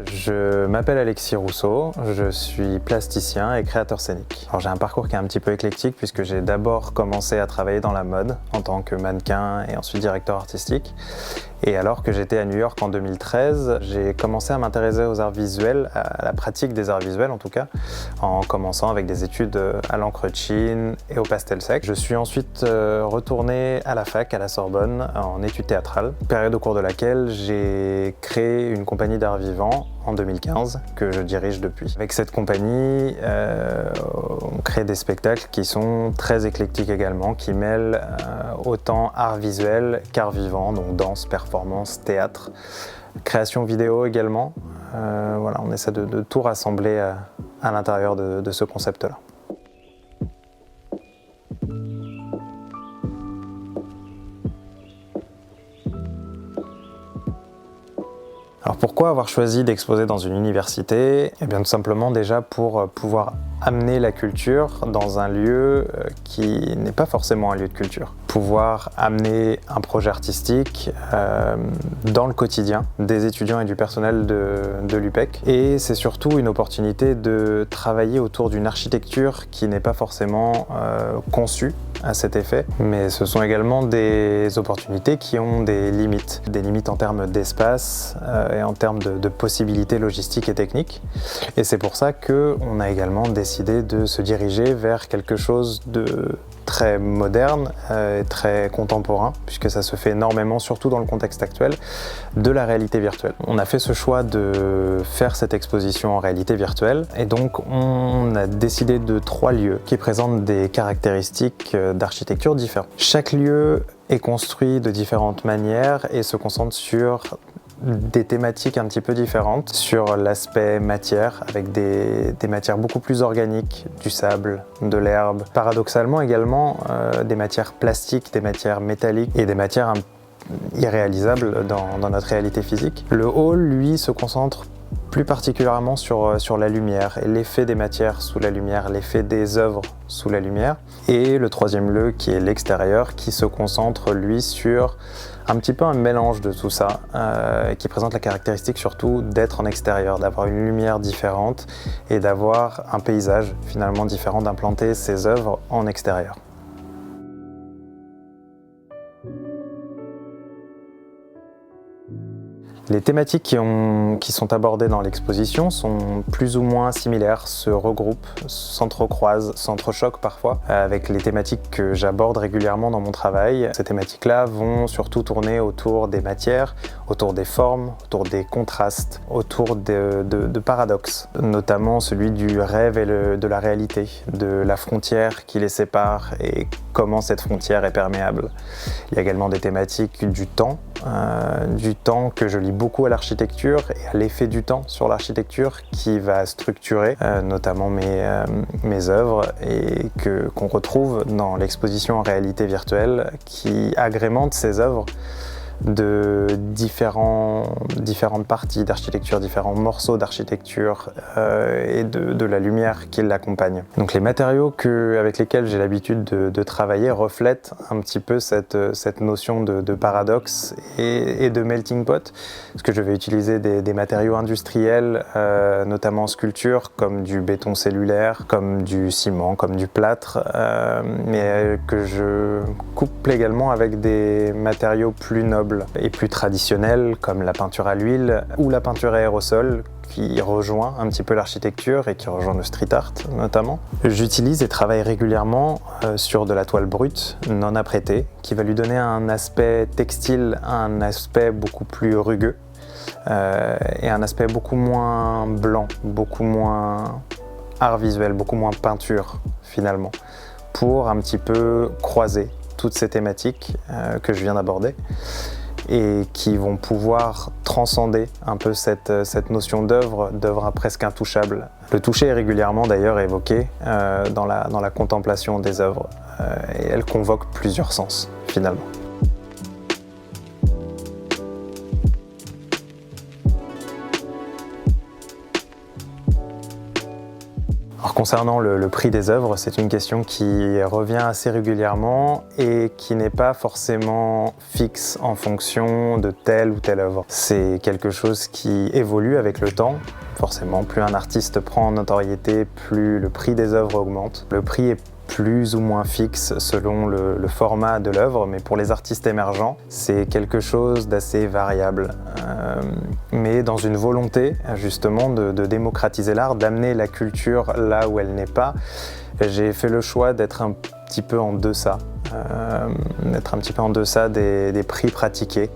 Je m'appelle Alexis Rousseau, je suis plasticien et créateur scénique. Alors j'ai un parcours qui est un petit peu éclectique puisque j'ai d'abord commencé à travailler dans la mode en tant que mannequin et ensuite directeur artistique. Et alors que j'étais à New York en 2013, j'ai commencé à m'intéresser aux arts visuels, à la pratique des arts visuels en tout cas, en commençant avec des études à l'encre Chine et au pastel sec. Je suis ensuite retourné à la fac, à la Sorbonne, en études théâtrales, période au cours de laquelle j'ai créé une compagnie d'art vivant en 2015, que je dirige depuis. Avec cette compagnie, on crée des spectacles qui sont très éclectiques également, qui mêlent autant art visuel qu'art vivant, donc danse, performance, théâtre, création vidéo également. Voilà, on essaie de tout rassembler à l'intérieur de ce concept-là. Alors pourquoi avoir choisi d'exposer dans une université? Eh bien tout simplement déjà pour pouvoir amener la culture dans un lieu qui n'est pas forcément un lieu de culture. Pouvoir amener un projet artistique dans le quotidien des étudiants et du personnel de l'UPEC. Et c'est surtout une opportunité de travailler autour d'une architecture qui n'est pas forcément conçue à cet effet, mais ce sont également des opportunités qui ont des limites en termes d'espace et en termes de possibilités logistiques et techniques. Et c'est pour ça qu'on a également décidé de se diriger vers quelque chose de très moderne et très contemporain, puisque ça se fait énormément, surtout dans le contexte actuel, de la réalité virtuelle. On a fait ce choix de faire cette exposition en réalité virtuelle, et donc on a décidé de 3 lieux qui présentent des caractéristiques d'architecture différentes. Chaque lieu est construit de différentes manières et se concentre sur des thématiques un petit peu différentes, sur l'aspect matière, avec des matières beaucoup plus organiques, du sable, de l'herbe. Paradoxalement également, des matières plastiques, des matières métalliques et des matières irréalisables dans notre réalité physique. Le hall, lui, se concentre plus particulièrement sur la lumière et l'effet des matières sous la lumière, l'effet des œuvres sous la lumière. Et le 3e lieu qui est l'extérieur, qui se concentre lui sur un petit peu un mélange de tout ça, qui présente la caractéristique surtout d'être en extérieur, d'avoir une lumière différente et d'avoir un paysage finalement différent, d'implanter ses œuvres en extérieur. Les thématiques qui sont abordées dans l'exposition sont plus ou moins similaires, se regroupent, s'entrecroisent, s'entrechoquent parfois avec les thématiques que j'aborde régulièrement dans mon travail. Ces thématiques-là vont surtout tourner autour des matières, autour des formes, autour des contrastes, autour de paradoxes, notamment celui du rêve et de la réalité, de la frontière qui les sépare et comment cette frontière est perméable. Il y a également des thématiques du temps que je lis beaucoup à l'architecture et à l'effet du temps sur l'architecture qui va structurer notamment mes œuvres et qu'on retrouve dans l'exposition en réalité virtuelle qui agrémente ces œuvres de différentes parties d'architecture, différents morceaux d'architecture et de la lumière qui l'accompagne. Donc les matériaux avec lesquels j'ai l'habitude de travailler reflètent un petit peu cette notion de paradoxe et de melting pot, parce que je vais utiliser des matériaux industriels, notamment en sculpture, comme du béton cellulaire, comme du ciment, comme du plâtre, mais que je couple également avec des matériaux plus nobles et plus traditionnels comme la peinture à l'huile ou la peinture à aérosol qui rejoint un petit peu l'architecture et qui rejoint le street art notamment. J'utilise et travaille régulièrement sur de la toile brute non apprêtée qui va lui donner un aspect textile, un aspect beaucoup plus rugueux et un aspect beaucoup moins blanc, beaucoup moins art visuel, beaucoup moins peinture finalement, pour un petit peu croiser toutes ces thématiques que je viens d'aborder et qui vont pouvoir transcender un peu cette notion d'œuvre presque intouchable. Le toucher est régulièrement d'ailleurs évoqué dans la contemplation des œuvres et elle convoque plusieurs sens finalement. Alors concernant le prix des œuvres, c'est une question qui revient assez régulièrement et qui n'est pas forcément fixe en fonction de telle ou telle œuvre. C'est quelque chose qui évolue avec le temps. Forcément, plus un artiste prend en notoriété, plus le prix des œuvres augmente. Le prix est plus ou moins fixe selon le format de l'œuvre, mais pour les artistes émergents, c'est quelque chose d'assez variable. Mais dans une volonté justement de démocratiser l'art, d'amener la culture là où elle n'est pas, j'ai fait le choix d'être un petit peu en deçà, des prix pratiqués.